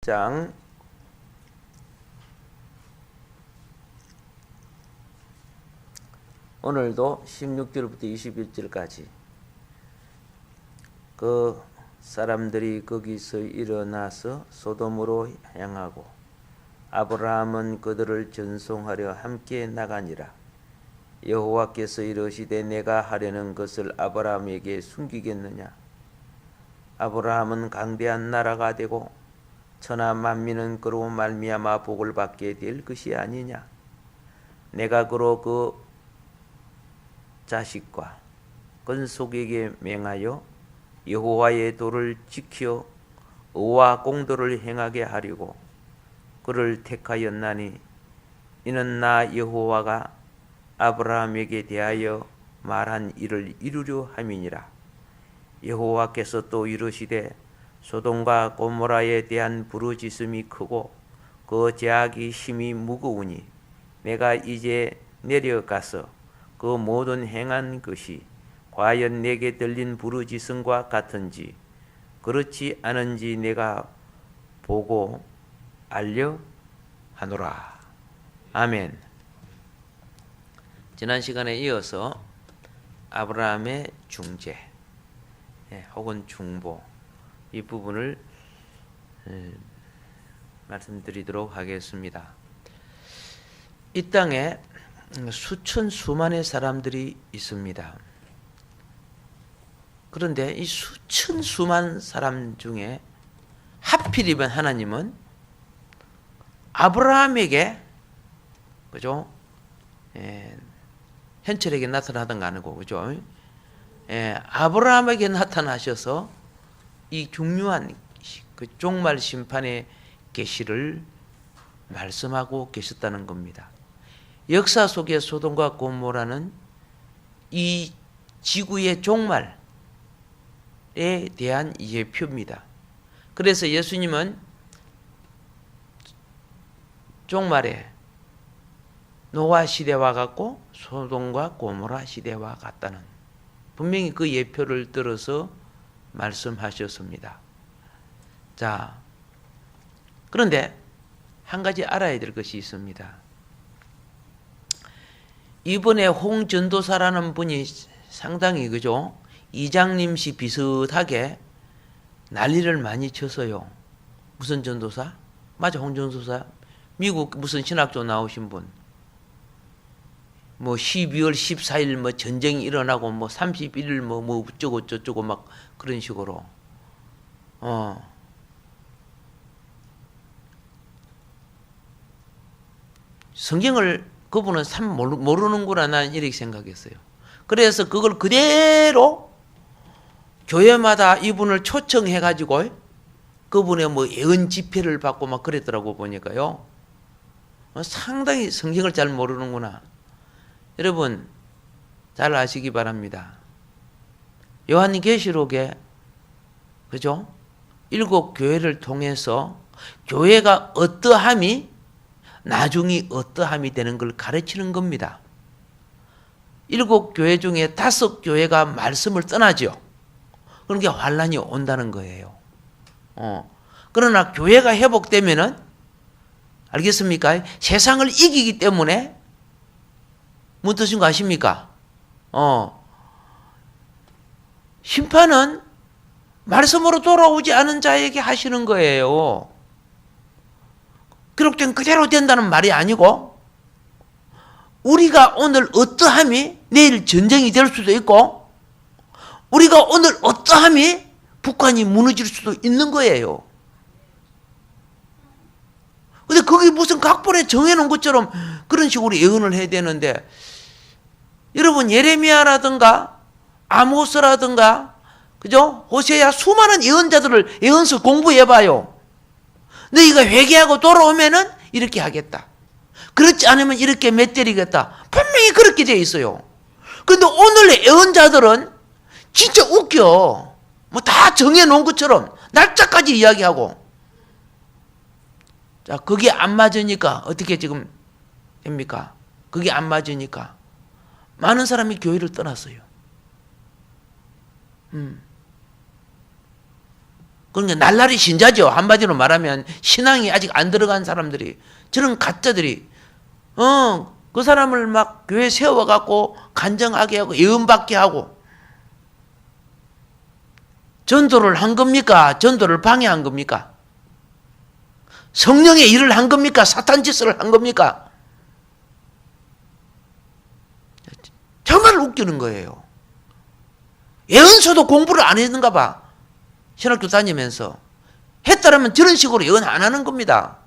장 오늘도 16절부터 21절까지 그 사람들이 거기서 일어나서 소돔으로 향하고 아브라함은 그들을 전송하려 함께 나가니라. 여호와께서 이르시되 내가 하려는 것을 아브라함에게 숨기겠느냐. 아브라함은 강대한 나라가 되고 천하 만민은 그로 말미암아 복을 받게 될 것이 아니냐. 내가 그로 그 자식과 건속에게 맹하여 여호와의 도를 지켜 의와 공도를 행하게 하려고 그를 택하였나니 이는 나 여호와가 아브라함에게 대하여 말한 일을 이루려 함이니라. 여호와께서 또 이르시되 소돔과 고모라에 대한 부르짖음이 크고 그 죄악이 심히 무거우니 내가 이제 내려가서 그 모든 행한 것이 과연 내게 들린 부르짖음과 같은지 그렇지 않은지 내가 보고 알려 하노라. 아멘. 지난 시간에 이어서 아브라함의 중재 혹은 중보 이 부분을 말씀드리도록 하겠습니다. 이 땅에 수천 수만의 사람들이 있습니다. 그런데 이 수천 수만 사람 중에 하필이면 하나님은 아브라함에게 그죠? 현철에게 나타나던 거 아니고 그죠? 아브라함에게 나타나셔서 이 중요한 그 종말 심판의 계시를 말씀하고 계셨다는 겁니다. 역사 속의 소돔과 고모라는 이 지구의 종말에 대한 예표입니다. 그래서 예수님은 종말에 노아 시대와 같고 소돔과 고모라 시대와 같다는 분명히 그 예표를 들어서 말씀하셨습니다. 자, 그런데 한 가지 알아야 될 것이 있습니다. 이번에 홍 전도사라는 분이 상당히 그죠? 이장님씨 비슷하게 난리를 많이 쳤어요. 무슨 전도사? 맞아, 홍 전도사. 미국 무슨 신학교 나오신 분. 뭐 12월 14일 뭐 전쟁이 일어나고 뭐 31일 뭐 어쩌고 저쩌고 막 그런 식으로. 성경을 그분은 참 모르는구나 난 이렇게 생각했어요. 그래서 그걸 그대로 교회마다 이분을 초청해가지고 그분의 뭐 예언 집회를 받고 막 그랬더라고 보니까요. 상당히 성경을 잘 모르는구나. 여러분 잘 아시기 바랍니다. 요한계시록에 그죠? 7 교회를 통해서 교회가 어떠함이 나중에 어떠함이 되는 걸 가르치는 겁니다. 7 교회 중에 5 교회가 말씀을 떠나죠. 그러니까 환란이 온다는 거예요. 그러나 교회가 회복되면은 알겠습니까? 세상을 이기기 때문에 무슨 뜻인 거 아십니까? 심판은 말씀으로 돌아오지 않은 자에게 하시는 거예요. 기록된 그대로 된다는 말이 아니고 우리가 오늘 어떠함이 내일 전쟁이 될 수도 있고 우리가 오늘 어떠함이 북한이 무너질 수도 있는 거예요. 근데 그게 무슨 각본에 정해놓은 것처럼 그런 식으로 예언을 해야 되는데 여러분 예레미야라든가 아모스라든가 그죠? 호세야 수많은 예언자들을 예언서 공부해봐요. 너희가 회개하고 돌아오면은 이렇게 하겠다. 그렇지 않으면 이렇게 몇 때리겠다. 분명히 그렇게 되어 있어요. 그런데 오늘의 예언자들은 진짜 웃겨. 뭐 다 정해놓은 것처럼 날짜까지 이야기하고. 자, 그게 안 맞으니까 어떻게 지금 됩니까? 그게 안 맞으니까 많은 사람이 교회를 떠났어요. 그러니까 날라리 신자죠. 한마디로 말하면 신앙이 아직 안 들어간 사람들이, 저런 가짜들이 그 사람을 막 교회 세워갖고 간증하게 하고 예언받게 하고, 전도를 한 겁니까? 전도를 방해한 겁니까? 성령의 일을 한 겁니까? 사탄 짓을 한 겁니까? 정말 웃기는 거예요. 예언서도 공부를 안 했는가 봐. 신학교 다니면서. 했다라면 저런 식으로 예언 안 하는 겁니다.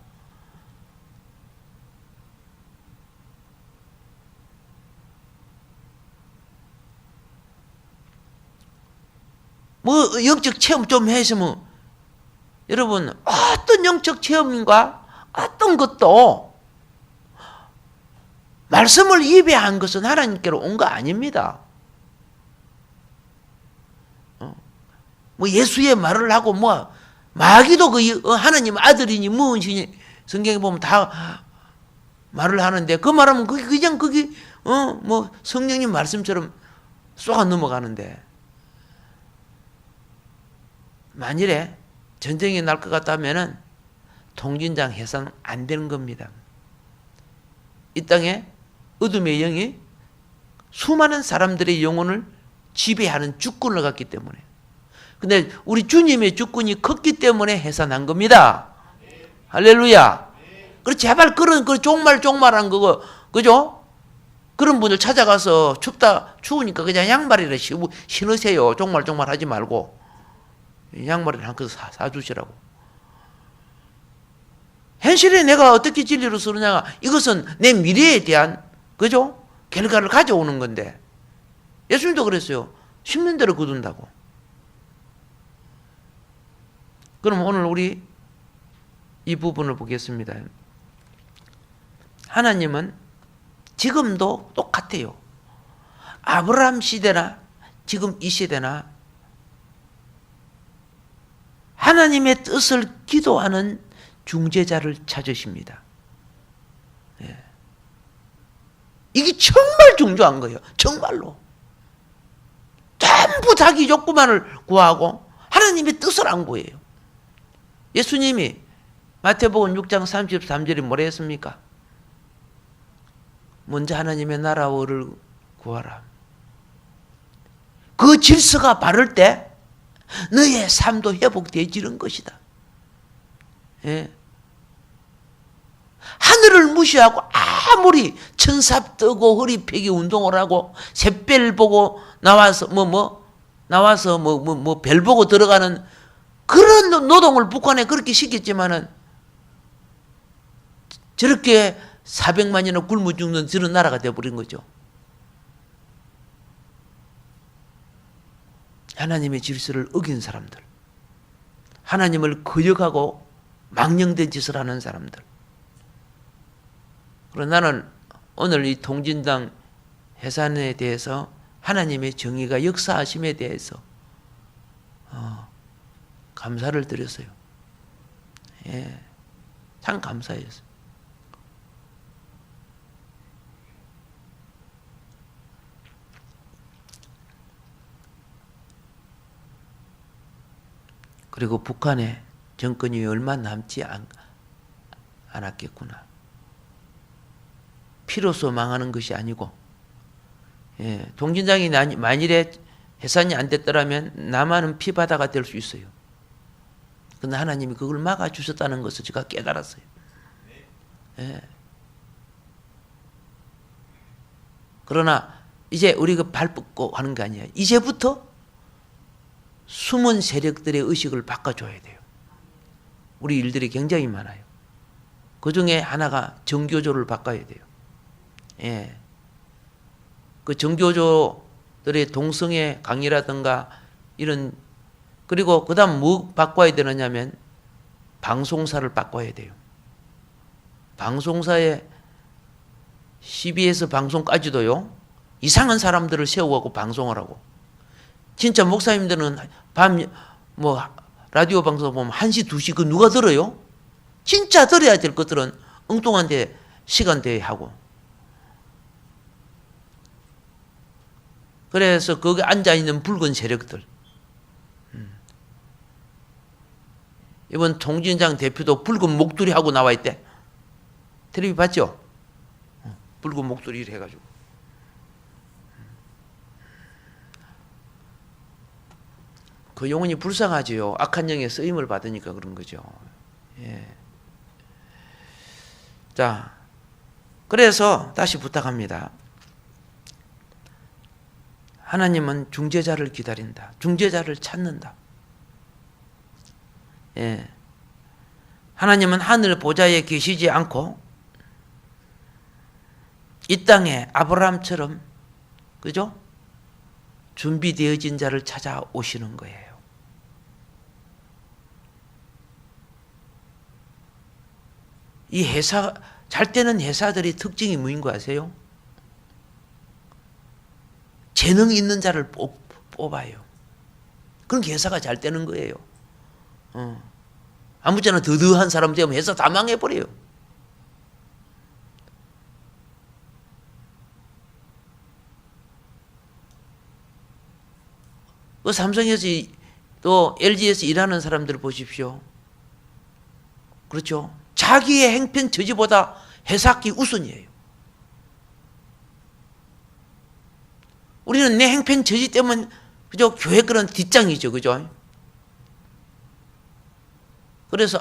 뭐 영적 체험 좀 했으면, 여러분 어떤 영적 체험인가 어떤 것도 말씀을 입에 한 것은 하나님께로 온 거 아닙니다. 뭐 예수의 말을 하고 뭐 마귀도 그 하나님 아들이니 무엇이니 성경에 보면 다 말을 하는데, 그 말하면 그냥 그게 뭐 성령님 말씀처럼 쏘아 넘어가는데, 만일에 전쟁이 날 것 같다면은 통진당 해산 안 되는 겁니다. 이 땅에 어둠의 영이 수많은 사람들의 영혼을 지배하는 주권을 갖기 때문에. 근데 우리 주님의 주권이 컸기 때문에 해산한 겁니다. 할렐루야. 그렇지, 제발 그런 쪽말한 그거, 그죠? 그런 분들 찾아가서 추우니까 그냥 양말이라 신으세요. 쪽말 하지 말고. 양말을 한 컷 사주시라고. 현실에 내가 어떻게 진리로 쓰느냐가, 이것은 내 미래에 대한, 그죠? 결과를 가져오는 건데, 예수님도 그랬어요. 심는 대로 거둔다고. 그럼 오늘 우리 이 부분을 보겠습니다. 하나님은 지금도 똑같아요. 아브라함 시대나 지금 이 시대나 하나님의 뜻을 기도하는 중재자를 찾으십니다. 예. 이게 정말 중요한 거예요. 정말로. 전부 자기 욕구만을 구하고 하나님의 뜻을 안 구해요. 예수님이 마태복음 6장 33절에 뭐라 했습니까? 먼저 하나님의 나라와 의를 구하라. 그 질서가 바를 때 너의 삶도 회복되어지는 것이다. 예. 하늘을 무시하고 아무리 천삽 뜨고 허리 펴기 운동을 하고 샛별 보고 나와서 별 보고 들어가는 그런 노동을 북한에 그렇게 시켰지만은 저렇게 400만이나 굶어 죽는 저런 나라가 되어버린 거죠. 하나님의 질서를 어긴 사람들, 하나님을 거역하고 망령된 짓을 하는 사람들. 그러나 나는 오늘 이 통진당 해산에 대해서 하나님의 정의가 역사하심에 대해서 감사를 드렸어요. 예, 참 감사했어요. 그리고 북한의 정권이 얼마 남지 않았겠구나. 피로서 망하는 것이 아니고, 예, 통진당이 만일에 해산이 안 됐더라면 남한은 피바다가 될 수 있어요. 그런데 하나님이 그걸 막아주셨다는 것을 제가 깨달았어요. 예. 그러나 이제 우리가 발 뻗고 하는 게 아니에요. 이제부터 숨은 세력들의 의식을 바꿔줘야 돼요. 우리 일들이 굉장히 많아요. 그 중에 하나가 정교조를 바꿔야 돼요. 예. 그 정교조들의 동성애 강의라든가 이런, 그리고 그 다음 뭐 바꿔야 되느냐면 방송사를 바꿔야 돼요. 방송사에 CBS 방송까지도요, 이상한 사람들을 세우고 방송을 하고, 진짜 목사님들은 밤 라디오 방송 보면 1시, 2시 그 누가 들어요? 진짜 들어야 될 것들은 엉뚱한 데 시간대에 하고. 그래서 거기 앉아있는 붉은 세력들, 이번 통진장 대표도 붉은 목도리 하고 나와 있대. 텔레비 봤죠? 붉은 목도리를 해가지고. 그 영혼이 불쌍하지요. 악한 영의 쓰임을 받으니까 그런 거죠. 예. 자, 그래서 다시 부탁합니다. 하나님은 중재자를 기다린다. 중재자를 찾는다. 예. 하나님은 하늘 보좌에 계시지 않고 이 땅에 아브라함처럼, 그죠? 준비되어진 자를 찾아오시는 거예요. 이 회사, 잘 되는 회사들이 특징이 뭐인 거 아세요? 재능 있는 자를 뽑아요. 그런 회사가 잘 되는 거예요. 아무쪼나 더더한 사람 되면 회사 다 망해버려요. 그 삼성에서 또 LG에서 일하는 사람들 보십시오. 그렇죠? 자기의 행편 처지보다 회사기 우선이에요. 우리는 내 행편 처지 때문에 그죠? 교회 그런 뒷장이죠. 그죠? 그래서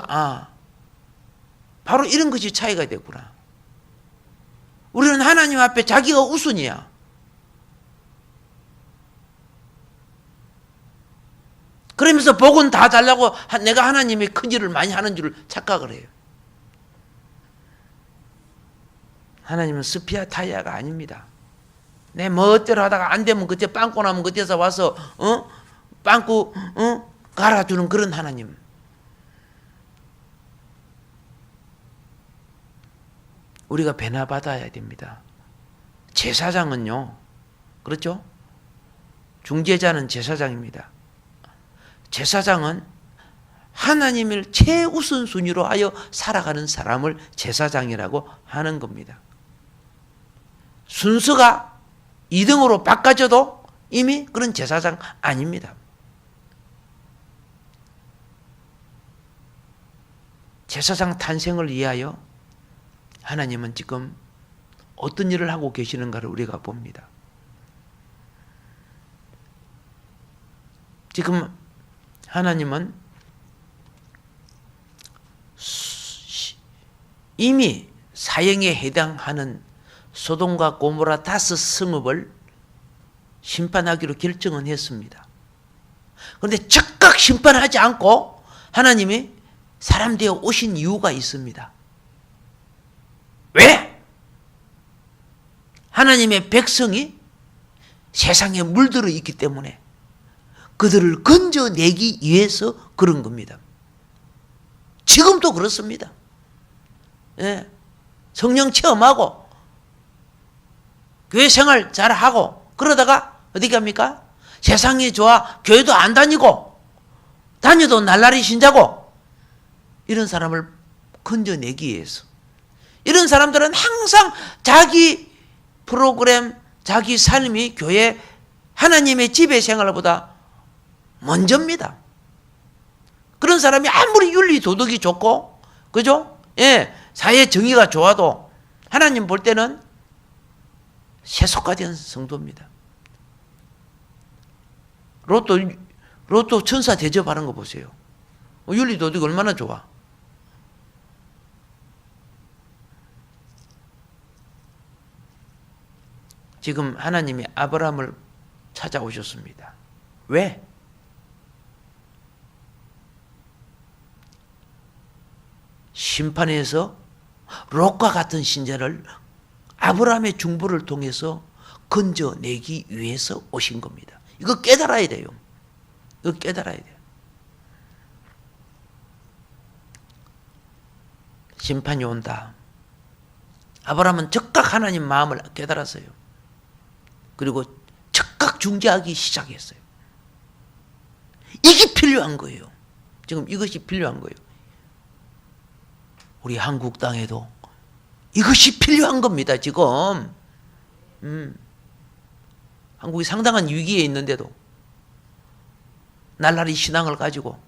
바로 이런 것이 차이가 되구나. 우리는 하나님 앞에 자기가 우선이야. 그러면서 복은 다 달라고 내가 하나님의 큰 일을 많이 하는 줄 착각을 해요. 하나님은 스피아 타이아가 아닙니다. 내 멋대로 하다가 안 되면 그때 빵꾸 나면 그때서 와서 빵꾸 갈아주는 그런 하나님. 우리가 배나받아야 됩니다. 제사장은요, 그렇죠? 중재자는 제사장입니다. 제사장은 하나님을 최우선순위로 하여 살아가는 사람을 제사장이라고 하는 겁니다. 순서가 2등으로 바꿔져도 이미 그런 제사장 아닙니다. 제사장 탄생을 위하여 하나님은 지금 어떤 일을 하고 계시는가를 우리가 봅니다. 지금 하나님은 이미 사형에 해당하는 소돔과 고모라 5성읍을 심판하기로 결정은 했습니다. 그런데 즉각 심판하지 않고 하나님이 사람 되어 오신 이유가 있습니다. 왜? 하나님의 백성이 세상에 물들어 있기 때문에 그들을 건져내기 위해서 그런 겁니다. 지금도 그렇습니다. 예. 성령 체험하고 교회 생활 잘하고 그러다가 어디 갑니까? 세상이 좋아 교회도 안 다니고 다녀도 날라리 신자고 이런 사람을 건져내기 위해서 이런 사람들은 항상 자기 프로그램 자기 삶이 교회 하나님의 지배 생활보다 먼저입니다. 그런 사람이 아무리 윤리 도덕이 좋고 그죠? 예, 사회 정의가 좋아도 하나님 볼 때는 세속화된 성도입니다. 로또 천사 대접하는 거 보세요. 윤리 도덕이 얼마나 좋아. 지금 하나님이 아브라함을 찾아오셨습니다. 왜? 심판에서 롯과 같은 신자를 아브라함의 중보를 통해서 건져내기 위해서 오신 겁니다. 이거 깨달아야 돼요. 이거 깨달아야 돼요. 심판이 온다. 아브라함은 즉각 하나님 마음을 깨달았어요. 그리고 즉각 중재하기 시작했어요. 이게 필요한 거예요. 지금 이것이 필요한 거예요. 우리 한국 땅에도 이것이 필요한 겁니다. 지금 한국이 상당한 위기에 있는데도 날라리 신앙을 가지고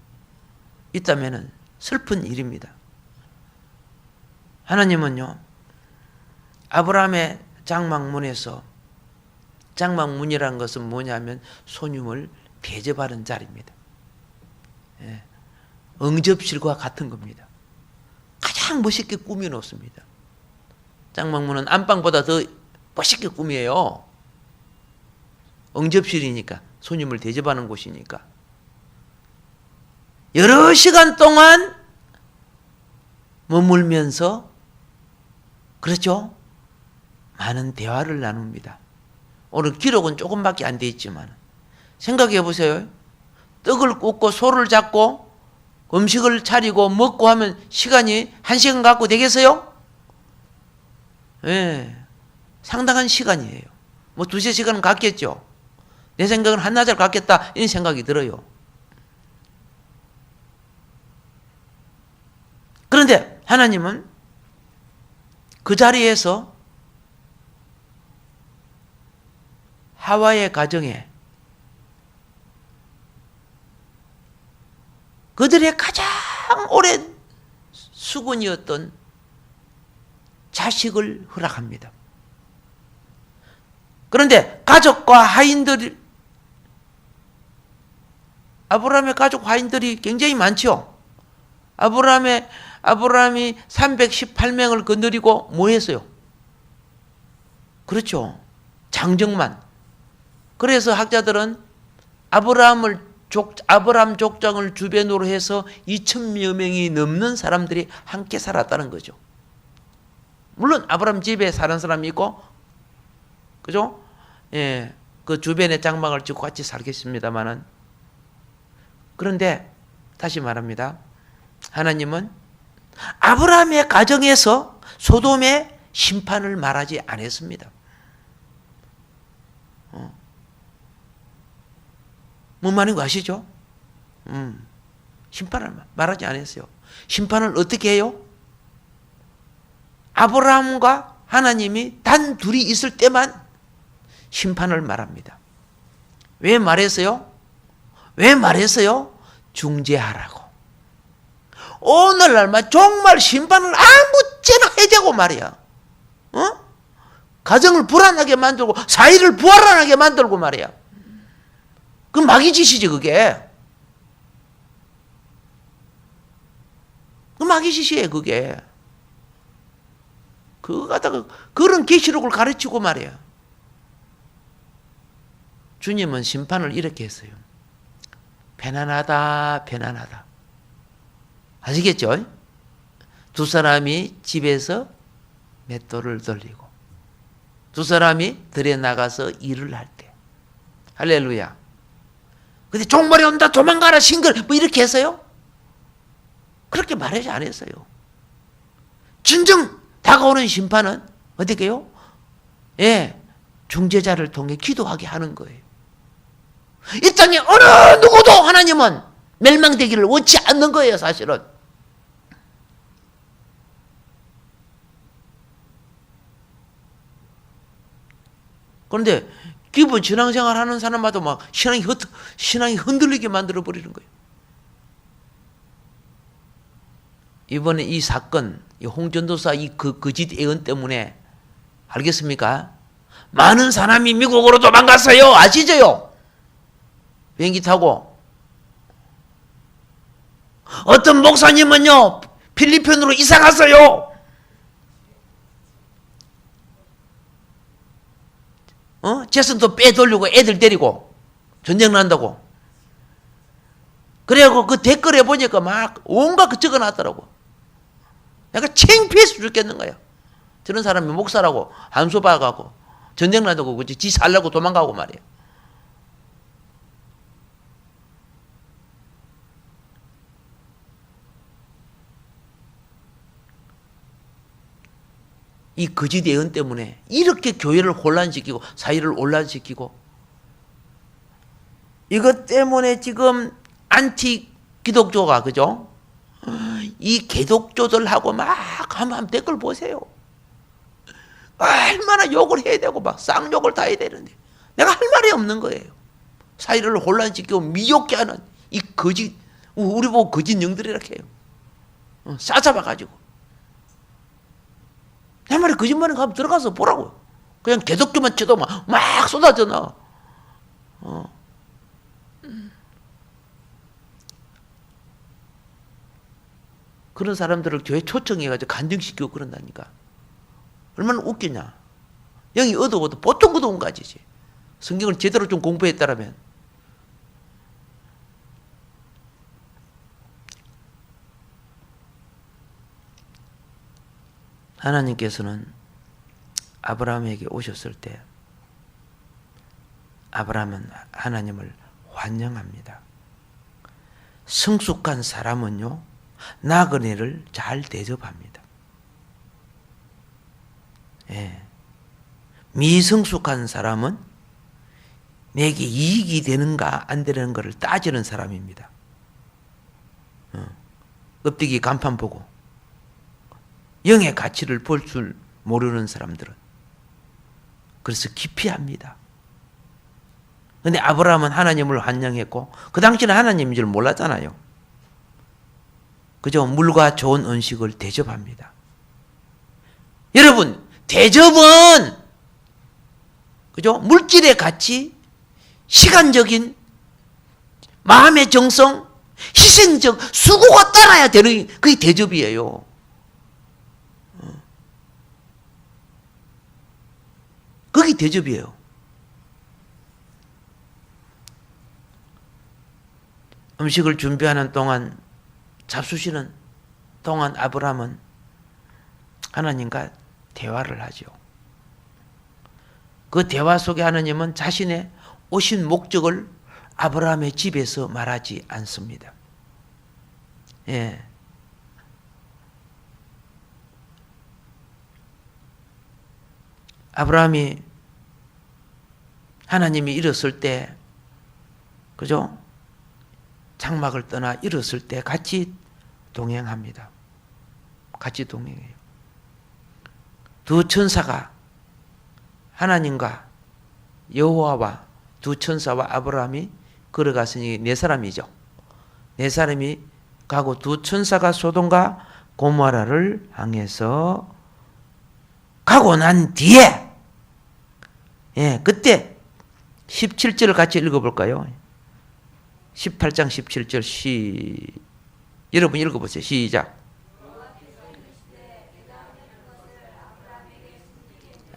있다면은 슬픈 일입니다. 하나님은요, 아브라함의 장막문에서, 장막문이라는 것은 뭐냐면 손님을 대접하는 자리입니다. 예, 응접실과 같은 겁니다. 가장 멋있게 꾸며 놓습니다. 장막문은 안방보다 더 멋있게 꾸며요. 응접실이니까, 손님을 대접하는 곳이니까. 여러 시간 동안 머물면서, 그렇죠? 많은 대화를 나눕니다. 오늘 기록은 조금밖에 안 돼 있지만 생각해 보세요. 떡을 굽고 소를 잡고 음식을 차리고 먹고 하면 시간이 1시간 갖고 되겠어요? 예, 상당한 시간이에요. 뭐 2~3시간은 갖겠죠. 내 생각은 한나절 갖겠다 이런 생각이 들어요. 그런데 하나님은 그 자리에서 하와의 가정에 그들의 가장 오랜 수건이었던 자식을 허락합니다. 그런데 가족과 하인들, 아브라함의 가족 하인들이 굉장히 많죠. 아브라함이 318명을 거느리고 뭐 했어요? 그렇죠. 장정만. 그래서 학자들은 아브라함 족장을 주변으로 해서 2,000여 명이 넘는 사람들이 함께 살았다는 거죠. 물론 아브라함 집에 사는 사람이 있고, 그죠? 예, 그 주변에 장막을 짓고 같이 살겠습니다만은. 그런데 다시 말합니다. 하나님은 아브라함의 가정에서 소돔의 심판을 말하지 않았습니다. 뭔 말인 거 아시죠? 심판을 말하지 않았어요. 심판을 어떻게 해요? 아브라함과 하나님이 단 둘이 있을 때만 심판을 말합니다. 왜 말했어요? 왜 말했어요? 중재하라고. 오늘날만 정말 심판을 아무째나 해자고 말이야. 가정을 불안하게 만들고 사회를 불안하게 만들고 말이야. 그 마귀 짓이지 그게. 그 마귀 짓이에요 그게. 그거 갖다가 그런 계시록을 가르치고 말이야. 주님은 심판을 이렇게 했어요. 편안하다 편안하다. 아시겠죠? 두 사람이 집에서 맷돌을 돌리고 두 사람이 들에 나가서 일을 할 때. 할렐루야. 근데 종말이 온다 도망가라 싱글 뭐 이렇게 했어요? 그렇게 말하지 않았어요. 진정 다가오는 심판은 어떻게 해요? 예, 중재자를 통해 기도하게 하는 거예요. 이 땅에 어느 누구도 하나님은 멸망되기를 원치 않는 거예요 사실은. 그런데 기본 신앙생활 하는 사람마다 막 신앙이 흔들리게 만들어 버리는 거예요. 이번에 이 사건, 이 홍전도사 이 거짓 예언 때문에 알겠습니까? 많은 사람이 미국으로 도망갔어요. 아시죠요? 비행기 타고. 어떤 목사님은요 필리핀으로 이사 갔어요. 재산도 빼돌리고 애들 데리고 전쟁 난다고. 그래갖고 그 댓글에 보니까 막 온갖 그 적어놨더라고. 내가 창피해서 죽겠는 거야. 저런 사람이 목사라고 한수 봐가고 전쟁 난다고 그지 지 살려고 도망가고 말이야. 이 거짓 예언 때문에 이렇게 교회를 혼란시키고 사회를 혼란시키고 이것 때문에 지금 안티 기독교가 그죠? 이 개독교들하고 막 한번 댓글 보세요. 얼마나 욕을 해야 되고 막 쌍욕을 다 해야 되는데 내가 할 말이 없는 거예요. 사회를 혼란시키고 미혹게 하는 이 거짓, 우리 보고 거짓 영들이라고 해요. 싸잡아가지고. 내 말에 거짓말인가 하면 들어가서 보라고요. 그냥 개독교만 쳐도 막 쏟아져 나와. 그런 사람들을 교회 초청해가지고 간증시키고 그런다니까. 얼마나 웃기냐. 영이 어두워도 보통 어두운 가지지. 성경을 제대로 좀 공부했다라면. 하나님께서는 아브라함에게 오셨을 때 아브라함은 하나님을 환영합니다. 성숙한 사람은요, 나그네를 잘 대접합니다. 예. 미성숙한 사람은 내게 이익이 되는가 안 되는 것을 따지는 사람입니다. 껍데기 간판 보고 영의 가치를 볼 줄 모르는 사람들은 그래서 기피합니다. 그런데 아브라함은 하나님을 환영했고 그 당시는 하나님인 줄 몰랐잖아요. 그죠? 물과 좋은 음식을 대접합니다. 여러분, 대접은 그죠? 물질의 가치, 시간적인 마음의 정성, 희생적 수고가 따라야 되는 그게 대접이에요. 그게 대접이에요. 음식을 준비하는 동안, 잡수시는 동안 아브라함은 하나님과 대화를 하죠. 그 대화 속에 하나님은 자신의 오신 목적을 아브라함의 집에서 말하지 않습니다. 예. 아브라함이 하나님이 일었을 때, 그죠? 장막을 떠나 일었을 때 같이 동행합니다. 같이 동행해요. 두 천사가 하나님과 여호와와 두 천사와 아브라함이 걸어갔으니 네 사람이죠. 네 사람이 가고 두 천사가 소돔과 고모라를 향해서 가고 난 뒤에, 예, 그때 17절을 같이 읽어볼까요? 18장 17절 여러분 읽어보세요. 시작.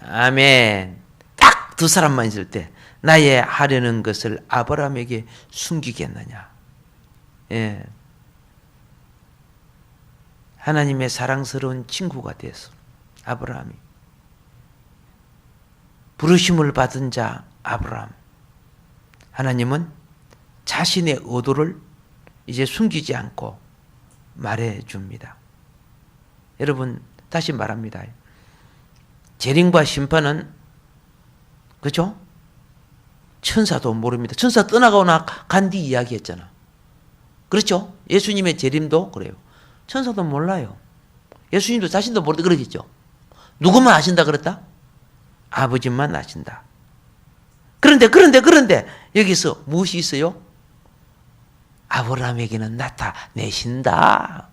아멘. 딱 두 사람만 있을 때 나의 하려는 것을 아브라함에게 숨기겠느냐. 예. 하나님의 사랑스러운 친구가 되었어. 아브라함이. 부르심을 받은 자 아브라함. 하나님은 자신의 의도를 이제 숨기지 않고 말해줍니다. 여러분, 다시 말합니다. 재림과 심판은, 그죠? 천사도 모릅니다. 천사 떠나가거나 간 뒤 이야기했잖아. 그렇죠? 예수님의 재림도 그래요. 천사도 몰라요. 예수님도 자신도 모르다 그러겠죠. 누구만 아신다 그랬다? 아버지만 아신다. 그런데 여기서 무엇이 있어요? 아브라함에게는 나타내신다.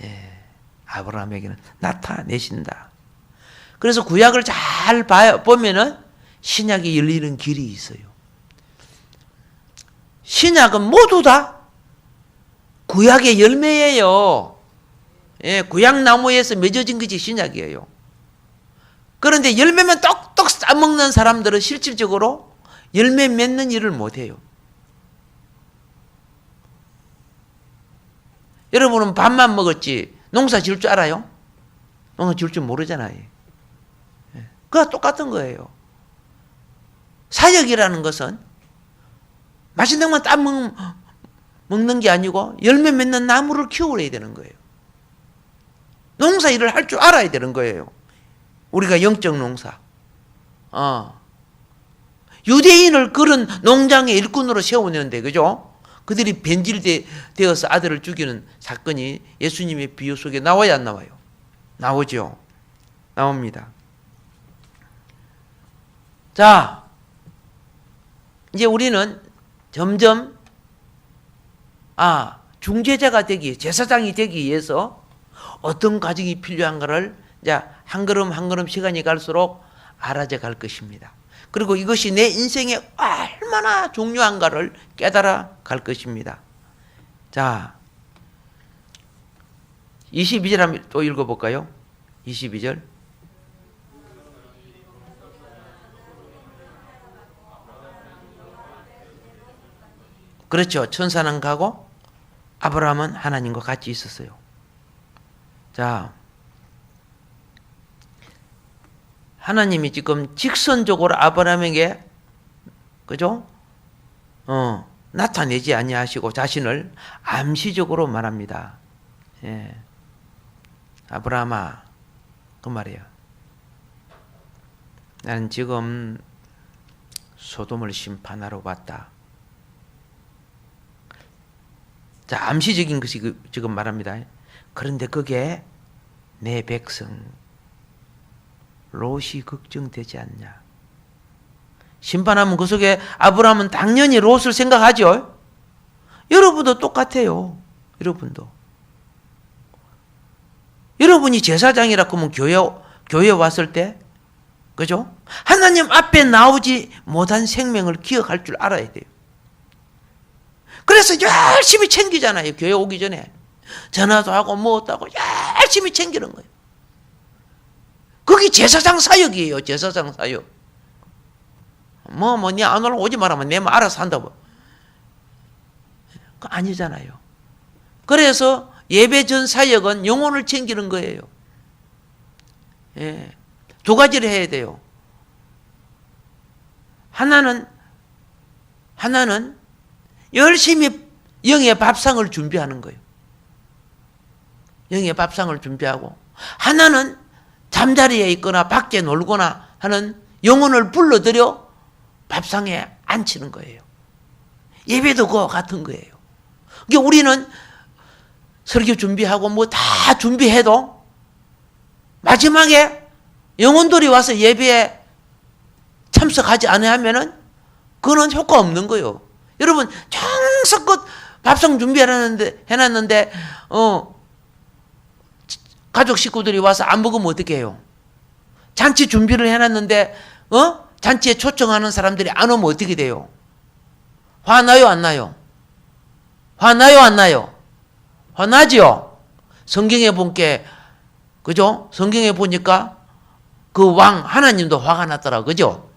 예, 아브라함에게는 나타내신다. 그래서 구약을 잘 보면은 신약이 열리는 길이 있어요. 신약은 모두 다 구약의 열매예요. 예, 구약나무에서 맺어진 것이 신약이에요. 그런데 열매만 똑똑 싸먹는 사람들은 실질적으로 열매 맺는 일을 못해요. 여러분은 밥만 먹었지 농사 지을 줄 알아요? 농사 지을 줄 모르잖아요. 그거 똑같은 거예요. 사역이라는 것은 맛있는 것만 따 먹는 게 아니고 열매 맺는 나무를 키워야 되는 거예요. 농사 일을 할 줄 알아야 되는 거예요. 우리가 영적 농사. 유대인을 그런 농장의 일꾼으로 세우는데, 그죠? 그들이 변질되어서 아들을 죽이는 사건이 예수님의 비유 속에 나와야 안 나와요? 나오죠. 나옵니다. 자, 이제 우리는 점점 중재자가 되기, 제사장이 되기 위해서 어떤 과정이 필요한가를 이제 한 걸음 한 걸음 시간이 갈수록 알아져 갈 것입니다. 그리고 이것이 내 인생에 얼마나 중요한가를 깨달아 갈 것입니다. 자, 22절 한번 또 읽어볼까요? 22절. 그렇죠. 천사는 가고 아브라함은 하나님과 같이 있었어요. 자, 하나님이 지금 직선적으로 아브라함에게 그죠? 나타내지 아니하시고 자신을 암시적으로 말합니다. 예. 아브라함아, 그 말이에요. 나는 지금 소돔을 심판하러 왔다. 자, 암시적인 것이 지금 말합니다. 그런데 그게 내 백성 롯이 걱정되지 않냐. 심판하면 그 속에 아브라함은 당연히 롯을 생각하죠. 여러분도 똑같아요. 여러분도. 여러분이 제사장이라 하면 교회 왔을 때, 그죠? 하나님 앞에 나오지 못한 생명을 기억할 줄 알아야 돼요. 그래서 열심히 챙기잖아요. 교회 오기 전에. 전화도 하고 뭐도 하고 열심히 챙기는 거예요. 그게 제사장 사역이에요. 제사장 사역. 니 안 오지 말하면 내가 알아서 한다고. 그거 아니잖아요. 그래서 예배 전 사역은 영혼을 챙기는 거예요. 예. 두 가지를 해야 돼요. 하나는 열심히 영의 밥상을 준비하는 거예요. 영의 밥상을 준비하고, 하나는 잠자리에 있거나 밖에 놀거나 하는 영혼을 불러들여 밥상에 앉히는 거예요. 예배도 그와 같은 거예요. 그러니까 우리는 설교 준비하고 뭐 다 준비해도 마지막에 영혼들이 와서 예배에 참석하지 않으면은 그거는 효과 없는 거예요. 여러분, 정성껏 밥상 해놨는데, 가족 식구들이 와서 안 먹으면 어떻게 해요? 잔치 준비를 해놨는데, 잔치에 초청하는 사람들이 안 오면 어떻게 돼요? 화나요, 안 나요? 화나요, 안 나요? 화나지요? 성경에 본게, 그죠? 성경에 보니까 그 왕, 하나님도 화가 났더라, 그죠?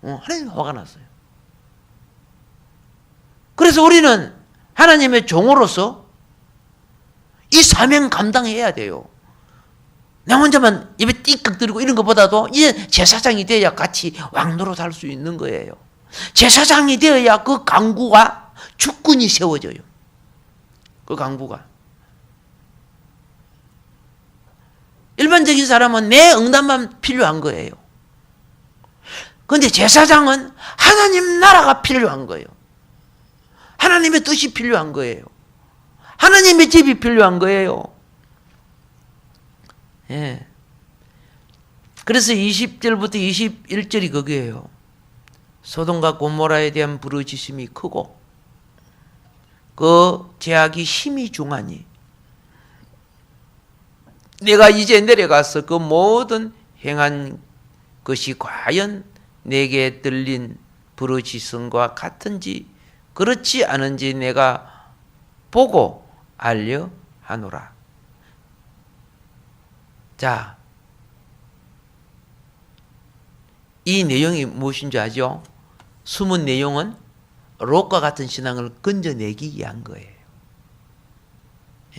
하나님 화가 났어요. 그래서 우리는 하나님의 종으로서 이 사명 감당해야 돼요. 나 혼자만 예배 띠깍 드리고 이런 것보다도 이제 제사장이 되어야 같이 왕노릇 할 수 있는 거예요. 제사장이 되어야 그 강구가 주권이 세워져요. 그 강구가. 일반적인 사람은 내 응답만 필요한 거예요. 그런데 제사장은 하나님 나라가 필요한 거예요. 하나님의 뜻이 필요한 거예요. 하나님의 집이 필요한 거예요. 예. 그래서 20절부터 21절이 그거예요. 소돔과 고모라에 대한 부르짖음이 크고 그 죄악이 힘이 중하니 내가 이제 내려가서 그 모든 행한 것이 과연 내게 들린 부르짖음과 같은지 그렇지 않은지 내가 보고 알려 하노라. 자, 이 내용이 무엇인 줄 아죠? 숨은 내용은 롯과 같은 신앙을 건져내기 위한 거예요.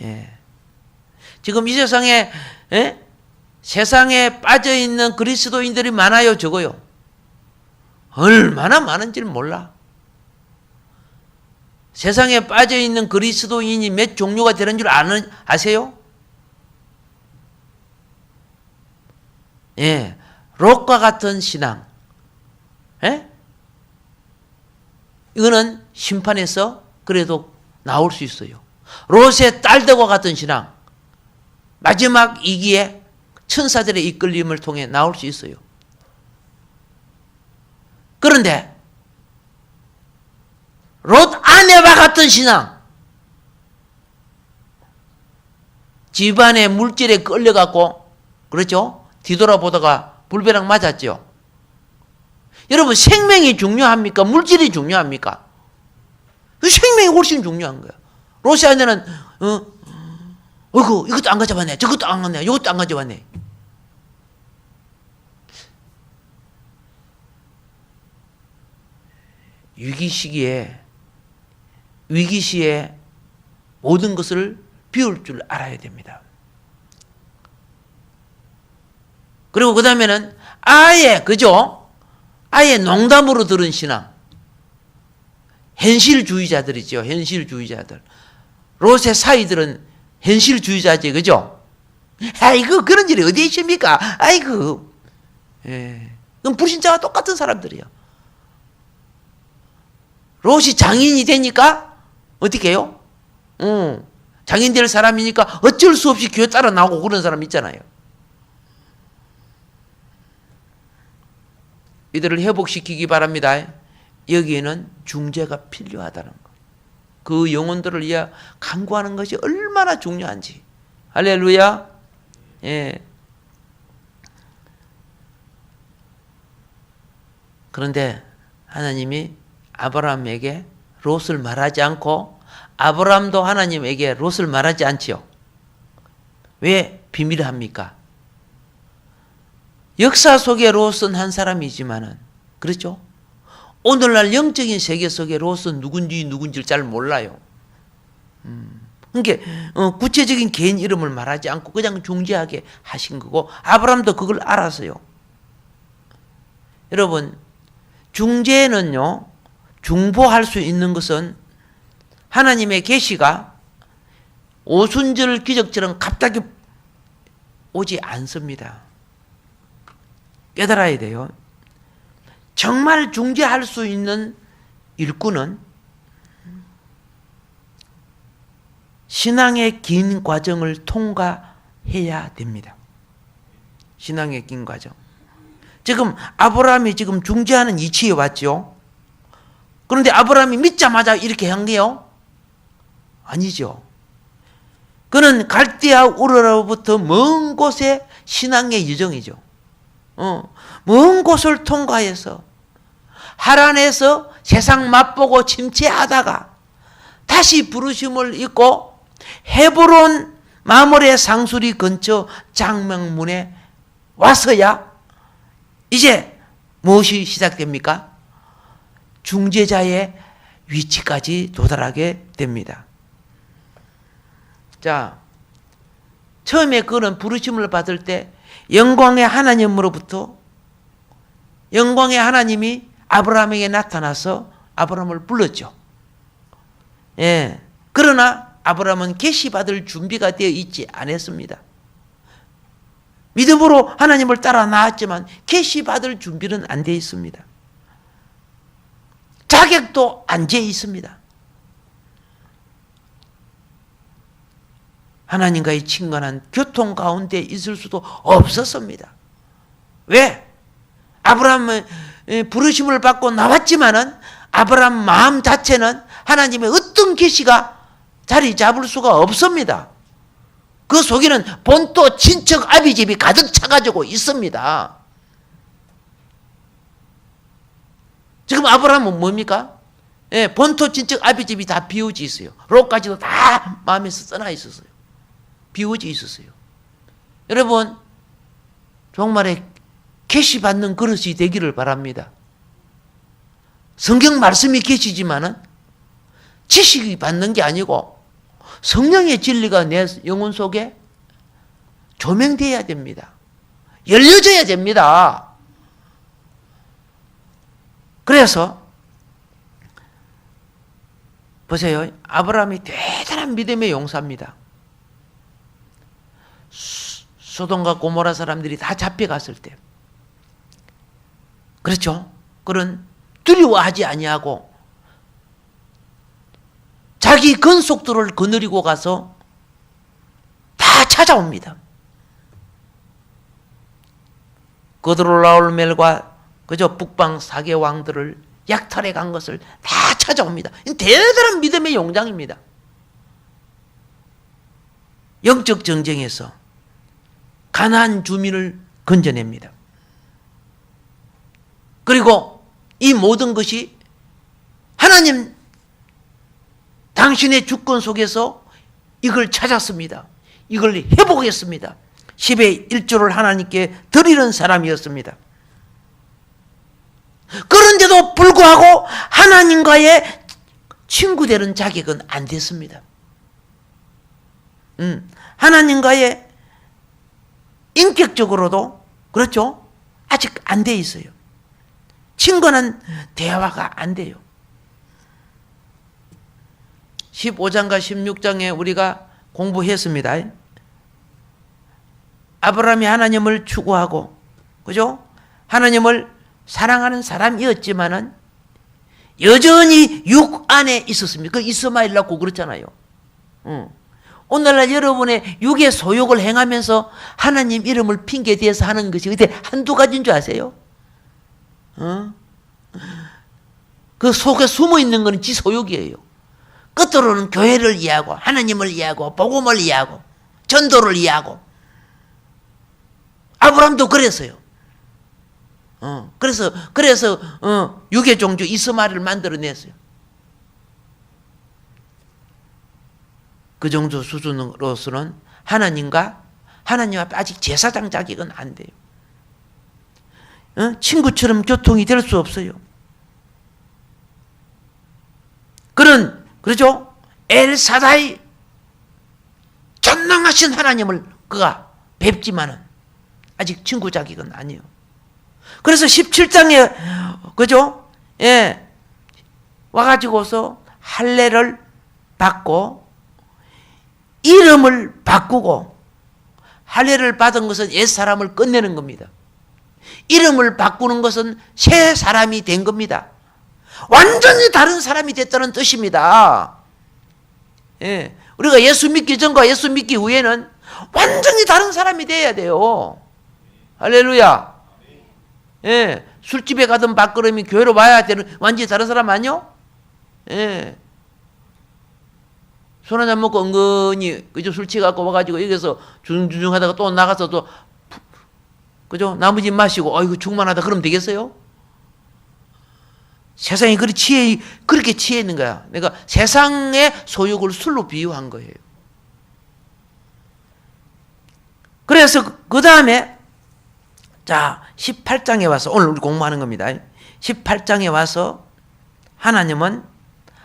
예. 지금 이 세상에, 세상에 빠져있는 그리스도인들이 많아요, 적어요? 얼마나 많은지를 몰라. 세상에 빠져있는 그리스도인이 몇 종류가 되는 줄 아세요? 예, 롯과 같은 신앙. 예? 이거는 심판에서 그래도 나올 수 있어요. 롯의 딸들과 같은 신앙. 마지막 이기에 천사들의 이끌림을 통해 나올 수 있어요. 그런데 롯 아내와 같은 신앙. 집안의 물질에 끌려갖고, 그렇죠? 뒤돌아보다가 불벼락 맞았죠. 여러분, 생명이 중요합니까? 물질이 중요합니까? 생명이 훨씬 중요한 거야. 롯의 아내는 어이구, 이것도 안 가져왔네, 저것도 안 가져왔네, 이것도 안 가져왔네. 위기 시기에 모든 것을 비울 줄 알아야 됩니다. 그리고 그 다음에는 아예, 그죠? 아예 농담으로 들은 신앙. 현실주의자들이죠. 현실주의자들. 롯의 사이들은 현실주의자지, 그죠? 아이고, 그런 일이 어디 있습니까? 아이고. 예. 그럼 불신자와 똑같은 사람들이에요. 롯이 장인이 되니까 어떻게 해요? 장인 될 사람이니까 어쩔 수 없이 교회 따라 나오고 그런 사람 있잖아요. 이들을 회복시키기 바랍니다. 여기에는 중재가 필요하다는 것. 그 영혼들을 위해 간구하는 것이 얼마나 중요한지. 할렐루야. 예. 그런데 하나님이 아브라함에게 롯을 말하지 않고 아브라함도 하나님에게 롯을 말하지 않지요. 왜 비밀을 합니까? 역사 속에 롯은 한 사람이지만은, 그렇죠? 오늘날 영적인 세계 속에 롯은 누군지를 잘 몰라요. 그러니까 구체적인 개인 이름을 말하지 않고 그냥 중재하게 하신 거고, 아브라함도 그걸 알았어요. 여러분, 중재는요, 중보할 수 있는 것은 하나님의 계시가 오순절 기적처럼 갑자기 오지 않습니다. 깨달아야 돼요. 정말 중재할 수 있는 일꾼은 신앙의 긴 과정을 통과해야 됩니다. 신앙의 긴 과정. 지금 아브라함이 지금 중재하는 이치에 왔죠. 그런데 아브라함이 믿자마자 이렇게 한 게요? 아니죠. 그는 갈대아 우르로부터 먼 곳의 신앙의 여정이죠. 먼 곳을 통과해서 하란에서 세상 맛보고 침체하다가 다시 부르심을 잊고 헤브론 마므레 상수리 근처 장막문에 와서야 이제 무엇이 시작됩니까? 중재자의 위치까지 도달하게 됩니다. 자, 처음에 그는 부르심을 받을 때 영광의 하나님으로부터 영광의 하나님이 아브라함에게 나타나서 아브라함을 불렀죠. 예. 그러나 아브라함은 계시받을 준비가 되어 있지 않았습니다. 믿음으로 하나님을 따라 나왔지만 계시받을 준비는 안 되어 있습니다. 자격도 안 돼 있습니다. 하나님과의 친근한 교통 가운데 있을 수도 없었습니다. 왜? 아브라함은 부르심을 받고 나왔지만은 아브라함 마음 자체는 하나님의 어떤 계시가 자리 잡을 수가 없습니다. 그 속에는 본토 친척 아비집이 가득 차가지고 있습니다. 지금 아브라함은 뭡니까? 예, 본토 친척 아비집이 다 비워져 있어요. 롯까지도 다 마음에서 떠나 있었어요. 비워져 있었어요. 여러분, 정말에 계시 받는 그릇이 되기를 바랍니다. 성경 말씀이 계시지만은 지식이 받는 게 아니고 성령의 진리가 내 영혼 속에 조명되어야 됩니다. 열려져야 됩니다. 그래서 보세요. 아브라함이 대단한 믿음의 용사입니다. 소돔과 고모라 사람들이 다 잡혀갔을 때, 그렇죠? 그런 두려워하지 아니하고 자기 건속들을 거느리고 가서 다 찾아옵니다. 거드롤라올멜과 그저 북방 사개 왕들을 약탈해 간 것을 다 찾아옵니다. 대단한 믿음의 용장입니다. 영적 전쟁에서 가나안 주민을 건져냅니다. 그리고 이 모든 것이 하나님 당신의 주권 속에서 이걸 찾았습니다. 이걸 회복했습니다. 10의 1조를 하나님께 드리는 사람이었습니다. 그런데도 불구하고 하나님과의 친구 되는 자격은 안 됐습니다. 하나님과의 인격적으로도 그렇죠? 아직 안 돼 있어요. 친근한 대화가 안 돼요. 15장과 16장에 우리가 공부했습니다. 아브라함이 하나님을 추구하고, 그죠? 하나님을 사랑하는 사람이었지만은 여전히 육 안에 있었습니다. 그 이스마엘 낳고 그렇잖아요. 오늘날 여러분의 육의 소욕을 행하면서 하나님 이름을 핑계대서 하는 것이 그때 한두 가지인 줄 아세요? 그 속에 숨어 있는 것은 지 소욕이에요. 끝으로는 교회를 이해하고 하나님을 이해하고 복음을 이해하고 전도를 이해하고. 아브라함도 그랬어요. 그래서 육의 종주 이스마엘을 만들어냈어요. 그 정도 수준으로서는 하나님 앞에 아직 제사장 자격은 안 돼요. 친구처럼 교통이 될 수 없어요. 그렇죠? 엘사다이 전능하신 하나님을 그가 뵙지만은 아직 친구 자격은 아니에요. 그래서 17장에 그죠? 예. 와가지고서 할례를 받고 이름을 바꾸고, 할례를 받은 것은 옛 사람을 끝내는 겁니다. 이름을 바꾸는 것은 새 사람이 된 겁니다. 완전히 다른 사람이 됐다는 뜻입니다. 예. 우리가 예수 믿기 전과 예수 믿기 후에는 완전히 다른 사람이 돼야 돼요. 할렐루야. 예. 술집에 가든 밥그릇이 교회로 와야 되는 완전히 다른 사람 아니요? 예. 술 한잔 먹고 은근히 그죠? 술 취갖고 와가지고 여기서 주중주중 하다가 또 나가서 또 그죠? 나머지 마시고 아이고 죽만하다 그러면 되겠어요? 세상이 그렇게 취해 있는 거야. 내가 세상의 소욕을 술로 비유한 거예요. 그래서 그 다음에 자 18장에 와서 오늘 우리 공부하는 겁니다. 18장에 와서 하나님은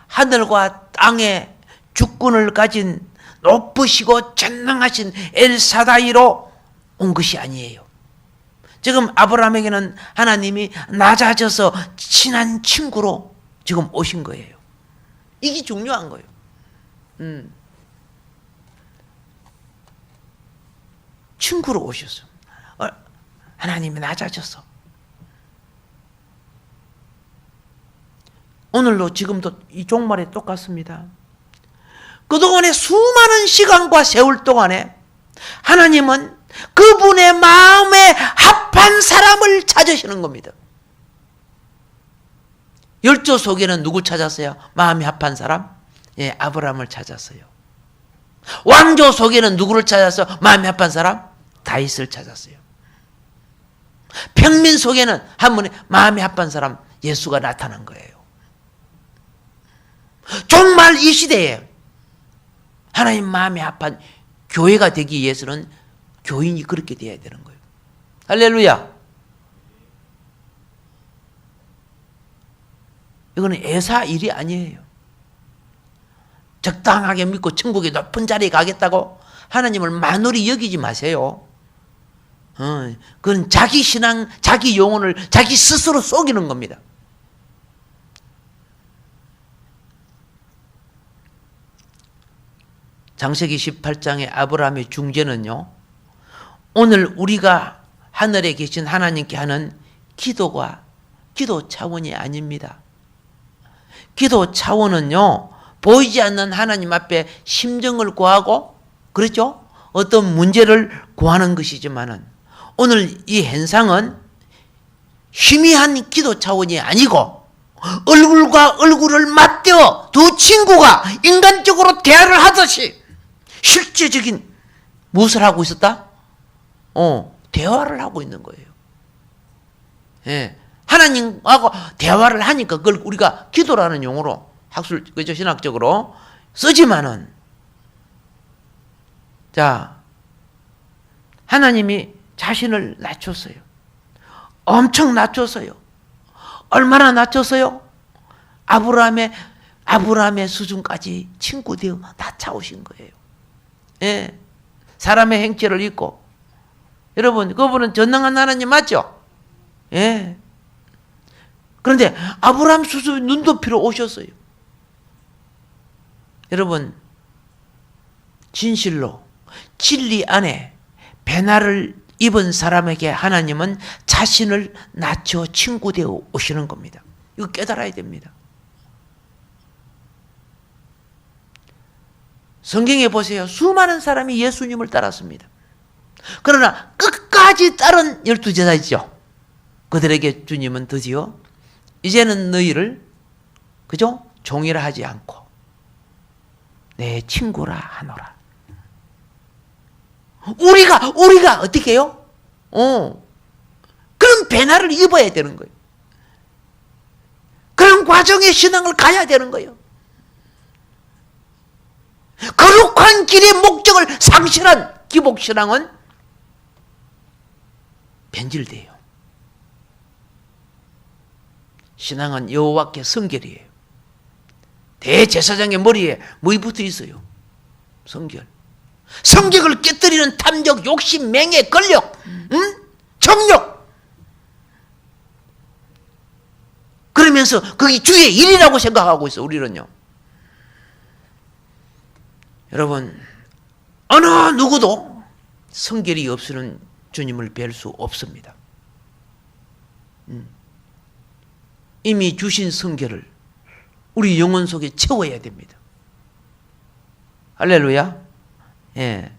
하늘과 땅의 주권을 가진 높으시고 전능하신 엘사다이로 온 것이 아니에요. 지금 아브라함에게는 하나님이 낮아져서 친한 친구로 지금 오신 거예요. 이게 중요한 거예요. 친구로 오셨어. 하나님이 낮아져서. 오늘도 지금도 이 종말에 똑같습니다. 그동안의 수많은 시간과 세월 동안에 하나님은 그분의 마음에 합한 사람을 찾으시는 겁니다. 열조 속에는 누구 찾았어요? 마음이 합한 사람? 예, 아브라함을 찾았어요. 왕조 속에는 누구를 찾아서 마음이 합한 사람? 다윗을 찾았어요. 평민 속에는 한 분의 마음이 합한 사람 예수가 나타난 거예요. 정말 이 시대에 하나님 마음이 합한 교회가 되기 위해서는 교인이 그렇게 돼야 되는 거예요. 할렐루야. 이거는 애사 일이 아니에요. 적당하게 믿고 천국의 높은 자리에 가겠다고 하나님을 만홀히 여기지 마세요. 그건 자기 신앙, 자기 영혼을 자기 스스로 속이는 겁니다. 창세기 18장의 아브라함의 중재는요, 오늘 우리가 하늘에 계신 하나님께 하는 기도 차원이 아닙니다. 기도 차원은요, 보이지 않는 하나님 앞에 심정을 구하고, 그렇죠? 어떤 문제를 구하는 것이지만은, 오늘 이 현상은 희미한 기도 차원이 아니고, 얼굴과 얼굴을 맞대어 두 친구가 인간적으로 대화를 하듯이 실제적인 무엇을 하고 있었다? 대화를 하고 있는 거예요. 예. 하나님하고 대화를 하니까 그걸 우리가 기도라는 용어로 그죠? 신학적으로 쓰지만은, 자, 하나님이 자신을 낮췄어요. 엄청 낮췄어요. 얼마나 낮췄어요? 아브라함의 수준까지 친구 되어 낮아오신 거예요. 예. 사람의 행체를 잊고. 여러분, 그분은 전능한 하나님 맞죠? 예. 그런데 아브라함 수준 눈높이로 오셨어요. 여러분, 진실로 진리 안에 배나를 입은 사람에게 하나님은 자신을 낮춰 친구 되어 오시는 겁니다. 이거 깨달아야 됩니다. 성경에 보세요. 수많은 사람이 예수님을 따랐습니다. 그러나 끝까지 따른 12제자 있죠. 그들에게 주님은 드디어 이제는 너희를, 그죠? 종이라 하지 않고 내 친구라 하노라. 우리가 어떻게 해요? 그런 배나를 입어야 되는 거예요. 그런 과정의 신앙을 가야 되는 거예요. 거룩한 길의 목적을 상실한 기복신앙은 변질돼요. 신앙은 여호와께 성결이에요. 대제사장의 머리에 뭐이 붙어 있어요? 성결. 성격을 깨뜨리는 탐욕, 욕심, 맹해, 권력, 정욕. 그러면서 그게 주의 일이라고 생각하고 있어, 우리는요. 여러분, 어느 누구도 성결이 없이는 주님을 뵐 수 없습니다. 이미 주신 성결을 우리 영혼 속에 채워야 됩니다. 할렐루야. 예.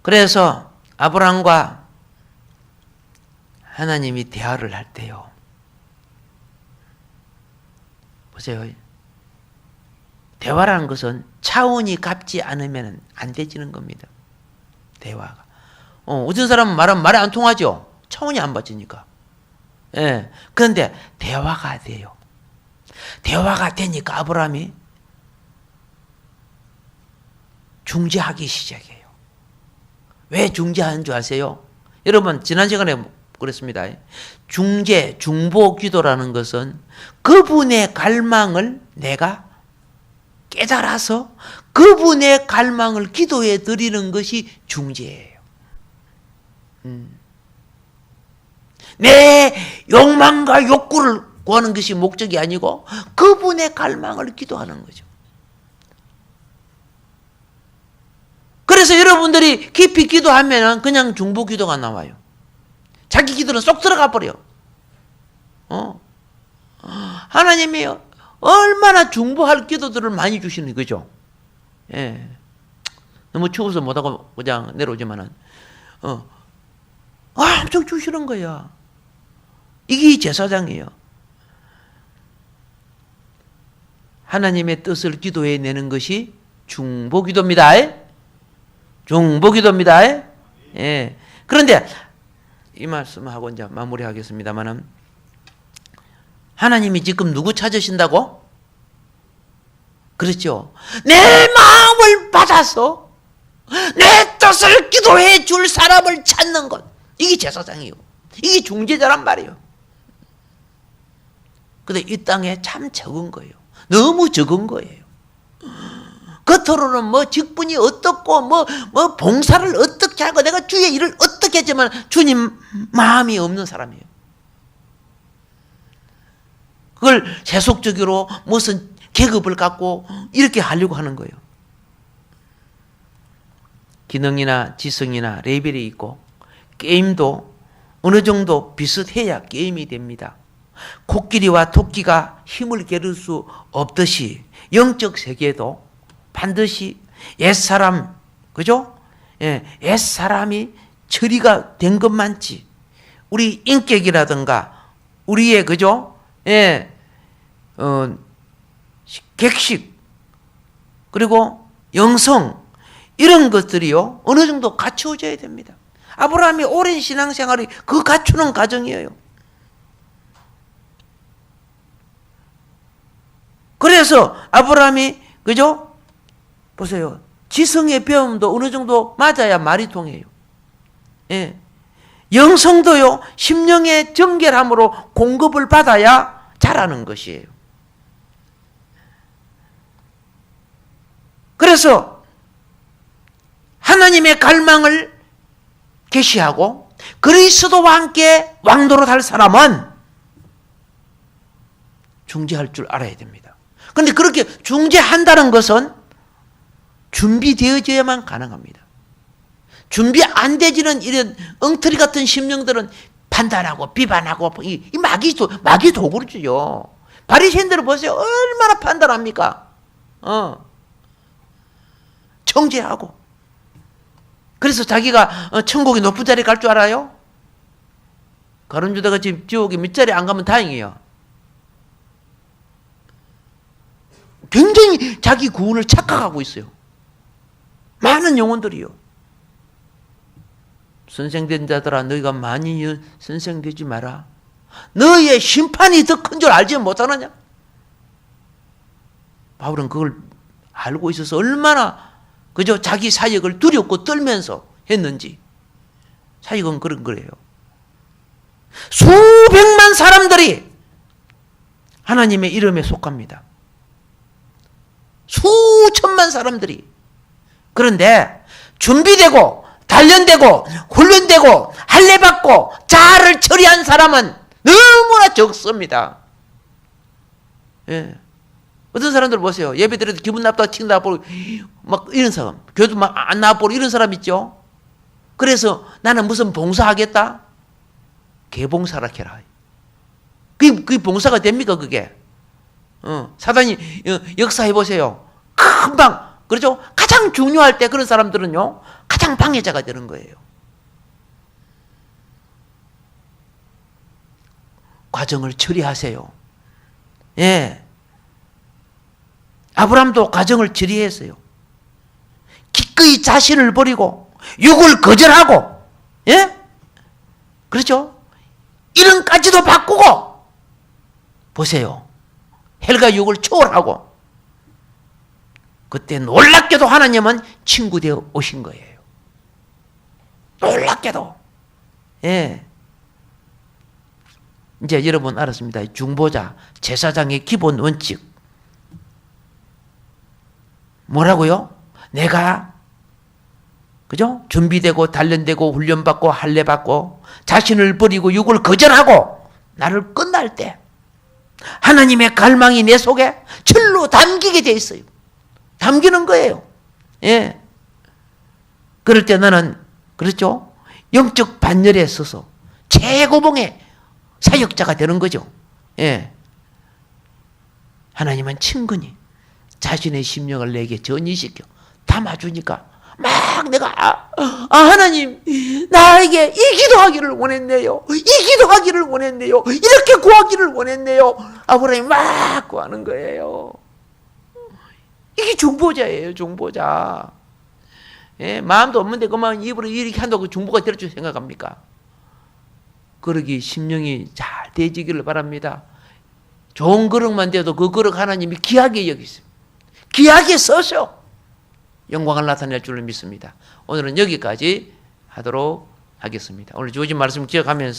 그래서 아브라함과 하나님이 대화를 할 때요. 보세요. 대화라는 것은 차원이 같지 않으면 안 되지는 겁니다. 대화가. 어떤 사람은 말하면 말이 안 통하죠. 차원이 안 맞으니까. 예. 그런데 대화가 돼요. 대화가 되니까 아브라함이 중재하기 시작해요. 왜 중재하는 줄 아세요? 여러분, 지난 시간에 그랬습니다. 중재, 중보 기도라는 것은 그분의 갈망을 내가 깨달아서 그분의 갈망을 기도해 드리는 것이 중재예요. 내 욕망과 욕구를 구하는 것이 목적이 아니고 그분의 갈망을 기도하는 거죠. 그래서 여러분들이 깊이 기도하면 그냥 중보 기도가 나와요. 자기 기도는 쏙 들어가 버려. 하나님이 얼마나 중보할 기도들을 많이 주시는 거죠. 예. 너무 추워서 못하고 그냥 내려오지만은, 엄청 주시는 거야. 이게 제사장이에요. 하나님의 뜻을 기도해 내는 것이 중보 기도입니다. 중보 기도입니다. 예. 그런데 이 말씀하고 이제 마무리하겠습니다만은, 하나님이 지금 누구 찾으신다고? 그렇죠. 내 마음을 받아서 내 뜻을 기도해 줄 사람을 찾는 것. 이게 제사장이요. 이게 중재자란 말이에요. 근데 이 땅에 참 적은 거예요. 너무 적은 거예요. 겉으로는 뭐 직분이 어떻고 뭐 봉사를 어떻게 하고 내가 주의 일을 어떻게 했지만 주님 마음이 없는 사람이에요. 그걸 세속적으로 무슨 계급을 갖고 이렇게 하려고 하는 거예요. 기능이나 지성이나 레벨이 있고 게임도 어느 정도 비슷해야 게임이 됩니다. 코끼리와 토끼가 힘을 기를 수 없듯이 영적 세계도 반드시 옛사람, 그죠? 예, 옛사람이 처리가 된 것만치 우리 인격이라든가 우리의, 그죠? 예, 객식, 그리고 영성, 이런 것들이요, 어느 정도 갖추어져야 됩니다. 아브라함이 오랜 신앙생활이 그 갖추는 과정이에요. 그래서 아브라함이, 그죠? 보세요. 지성의 배움도 어느 정도 맞아야 말이 통해요. 예. 영성도요, 심령의 정결함으로 공급을 받아야 자라는 것이에요. 그래서 하나님의 갈망을 계시하고 그리스도와 함께 왕노릇 할 사람은 중재할 줄 알아야 됩니다. 그런데 그렇게 중재한다는 것은 준비되어져야만 가능합니다. 준비 안 되지는 이런 엉터리 같은 심령들은 판단하고 비판하고 이 마귀 도구죠. 바리새인들을 보세요. 얼마나 판단합니까? 정죄하고. 그래서 자기가 천국이 높은 자리에 갈 줄 알아요? 가룟유다가 지금 지옥에 밑자리에 안 가면 다행이에요. 굉장히 자기 구원을 착각하고 있어요. 많은 영혼들이요. 선생된 자들아, 너희가 많이 선생되지 마라. 너희의 심판이 더 큰 줄 알지 못하느냐? 바울은 그걸 알고 있어서 얼마나 그저 자기 사역을 두렵고 떨면서 했는지. 사역은 그런 거예요. 수백만 사람들이 하나님의 이름에 속합니다. 수천만 사람들이. 그런데 준비되고 단련되고 훈련되고 할례받고 자아를 처리한 사람은 너무나 적습니다. 예. 어떤 사람들 보세요. 예배 드려도 기분 나쁘다, 팅 나쁘고 막 이런 사람, 교도 막 안 나쁘고 이런 사람 있죠. 그래서 나는 무슨 봉사하겠다? 개봉사라 해라. 그게 봉사가 됩니까, 그게? 사단이 역사해 보세요. 금방, 그렇죠? 가장 중요할 때 그런 사람들은요, 가장 방해자가 되는 거예요. 과정을 처리하세요. 예. 아브라함도 과정을 처리했어요. 기꺼이 자신을 버리고 육을 거절하고, 예? 그렇죠? 이름까지도 바꾸고, 보세요. 헬과 육을 초월하고, 그때 놀랍게도 하나님은 친구 되어 오신 거예요. 놀랍게도. 예. 이제 여러분 알았습니다. 중보자, 제사장의 기본 원칙. 뭐라고요? 내가, 그죠? 준비되고, 단련되고, 훈련받고, 할례받고, 자신을 버리고, 육을 거절하고, 나를 끝날 때, 하나님의 갈망이 내 속에 철로 담기게 돼 있어요. 담기는 거예요. 예. 그럴 때 나는, 그렇죠? 영적 반열에 서서 최고봉의 사역자가 되는 거죠. 예. 하나님은 친근히 자신의 심령을 내게 전이시켜 담아주니까 막 내가 하나님 나에게 이 기도하기를 원했네요. 이 기도하기를 원했네요. 이렇게 구하기를 원했네요. 아브라함이 막 구하는 거예요. 이게 중보자예요. 중보자. 예, 마음도 없는데 그만 입으로 이렇게 한다고 중보가 될 줄 생각합니까? 그러기 심령이 잘 되지기를 바랍니다. 좋은 그릇만 돼도 그 그릇 하나님이 귀하게 여기세요. 귀하게 써서 영광을 나타낼 줄을 믿습니다. 오늘은 여기까지 하도록 하겠습니다. 오늘 주어진 말씀 기억하면서